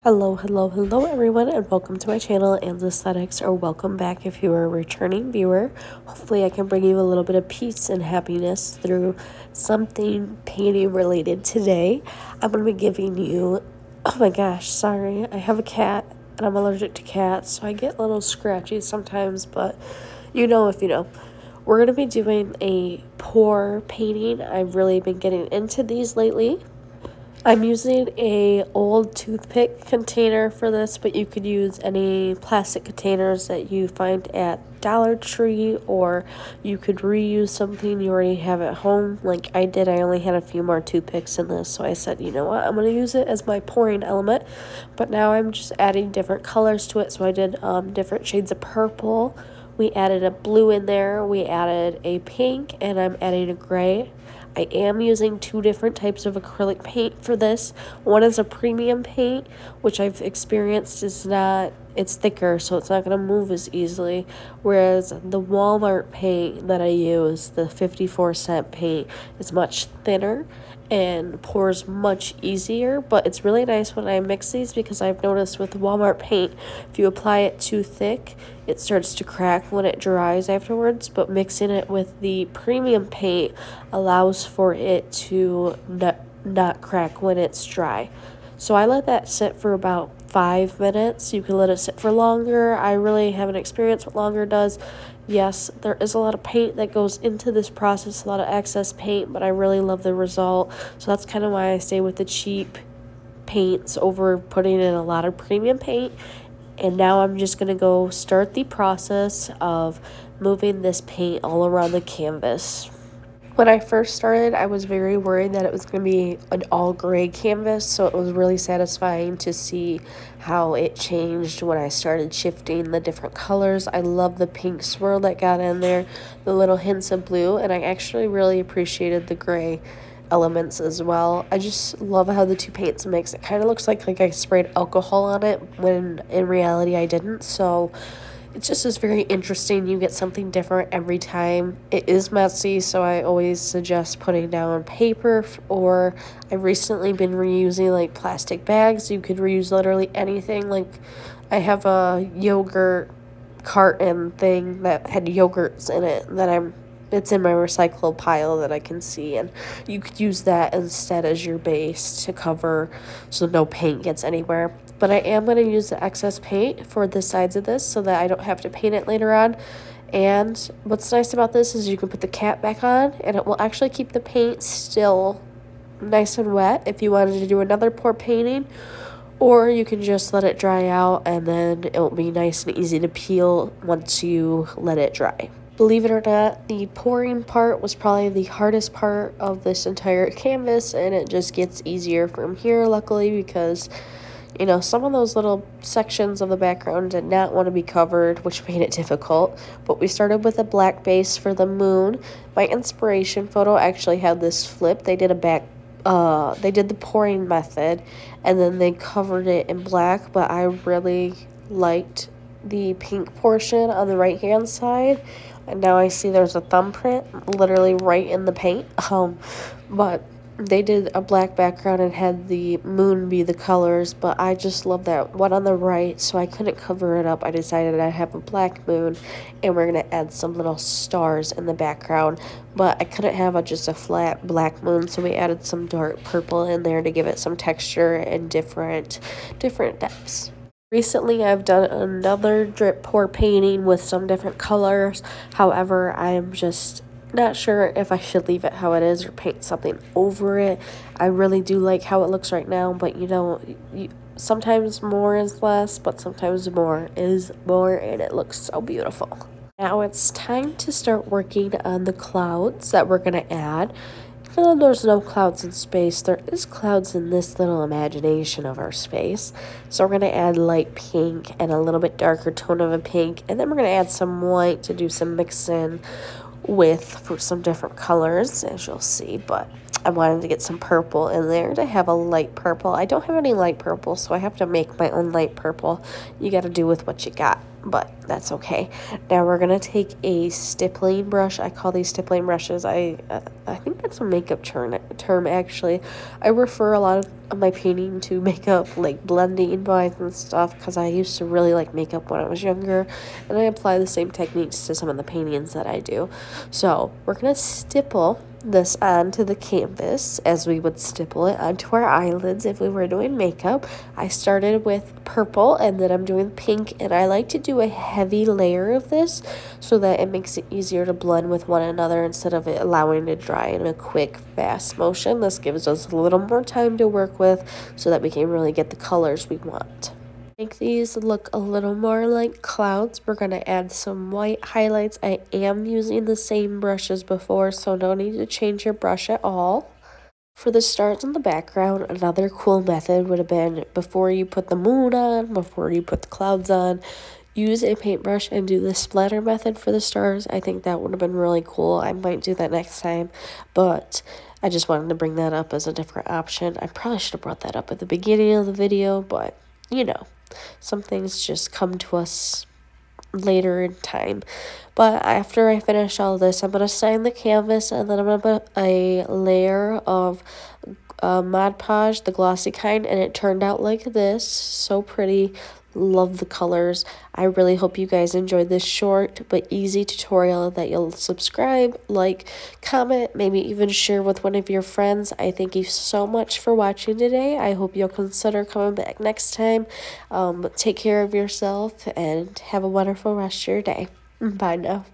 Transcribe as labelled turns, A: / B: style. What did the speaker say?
A: Hello everyone, and welcome to my channel, AESTHETICS, or welcome back if you are a returning viewer. Hopefully I can bring you a little bit of peace and happiness through something painting related today. I'm going to be giving you, oh my gosh, sorry, I have a cat and I'm allergic to cats, so I get a little scratchy sometimes, but you know if you know. We're going to be doing a pour painting. I've really been getting into these lately. I'm using a old toothpick container for this, but you could use any plastic containers that you find at Dollar Tree, or you could reuse something you already have at home like I did. I only had a few more toothpicks in this, so I said, you know what, I'm going to use it as my pouring element. But now I'm just adding different colors to it, so I did different shades of purple. We added a blue in there, we added a pink, and I'm adding a gray. I am using two different types of acrylic paint for this. One is a premium paint, which I've experienced it's thicker, so it's not going to move as easily. Whereas the Walmart paint that I use, the 54-cent paint, is much thinner and pours much easier. But it's really nice when I mix these, because I've noticed with Walmart paint, if you apply it too thick, it starts to crack when it dries afterwards. But mixing it with the premium paint allows for it to not crack when it's dry. So I let that sit for about 5 minutes. You can let it sit for longer. I really haven't experienced what longer does. Yes, there is a lot of paint that goes into this process, a lot of excess paint, but I really love the result. So that's kind of why I stay with the cheap paints over putting in a lot of premium paint. And now I'm just going to go start the process of moving this paint all around the canvas. When I first started, I was very worried that it was going to be an all gray canvas, so it was really satisfying to see how it changed when I started shifting the different colors. I love the pink swirl that got in there, the little hints of blue, and I actually really appreciated the gray elements as well. I just love how the two paints mix. It kind of looks like I sprayed alcohol on it, when in reality I didn't, so it just is very interesting. You get something different every time. It is messy, so I always suggest putting down paper, or I've recently been reusing like plastic bags. You could reuse literally anything. Like I have a yogurt carton thing that had yogurts in it that it's in my recycle pile that I can see, and you could use that instead as your base to cover so no paint gets anywhere. But I am going to use the excess paint for the sides of this so that I don't have to paint it later on. And what's nice about this is you can put the cap back on, and it will actually keep the paint still nice and wet if you wanted to do another pour painting. Or you can just let it dry out, and then it will be nice and easy to peel once you let it dry. Believe it or not, the pouring part was probably the hardest part of this entire canvas, and it just gets easier from here, luckily, because, you know, some of those little sections of the background did not want to be covered, which made it difficult. But we started with a black base for the moon. My inspiration photo actually had this flip. They did the pouring method, and then they covered it in black, but I really liked the pink portion on the right hand side. And now I see there's a thumbprint literally right in the paint. But they did a black background and had the moon be the colors, but I just love that one on the right, so I couldn't cover it up. I decided I'd have a black moon, and we're going to add some little stars in the background, but I couldn't have just a flat black moon, so we added some dark purple in there to give it some texture and different depths. Recently, I've done another drip pour painting with some different colors. However, I'm just not sure if I should leave it how it is or paint something over it. I really do like how it looks right now, but you know, sometimes more is less, but sometimes more is more, and it looks so beautiful. Now it's time to start working on the clouds that we're going to add. Even though there's no clouds in space, there is clouds in this little imagination of our space. So we're going to add light pink and a little bit darker tone of a pink, and then we're going to add some white to do some mixing for some different colors, as you'll see. But I wanted to get some purple in there to have a light purple. I don't have any light purple, so I have to make my own light purple. You got to do with what you got, but that's okay. Now we're going to take a stippling brush. I call these stippling brushes. I think that's a makeup term actually. I refer a lot my painting to makeup, like blending wise and stuff, because I used to really like makeup when I was younger, and I apply the same techniques to some of the paintings that I do. So we're gonna stipple this onto the canvas as we would stipple it onto our eyelids if we were doing makeup. I started with purple and then I'm doing pink, and I like to do a heavy layer of this so that it makes it easier to blend with one another instead of it allowing it to dry in a quick fast motion. This gives us a little more time to work with so that we can really get the colors we want. Make these look a little more like clouds, we're going to add some white highlights. I am using the same brush as before, so no need to change your brush at all. For the stars in the background, another cool method would have been, before you put the moon on, before you put the clouds on, use a paintbrush and do the splatter method for the stars. I think that would have been really cool. I might do that next time, but I just wanted to bring that up as a different option. I probably should have brought that up at the beginning of the video, but you know, some things just come to us later in time. But after I finish all this, I'm going to sand the canvas, and then I'm going to put a layer of Mod Podge, the glossy kind, and it turned out like this. So pretty. Love the colors. I really hope you guys enjoyed this short but easy tutorial, that you'll subscribe, like, comment, maybe even share with one of your friends. I thank you so much for watching today. I hope you'll consider coming back next time. Take care of yourself and have a wonderful rest of your day. Bye now.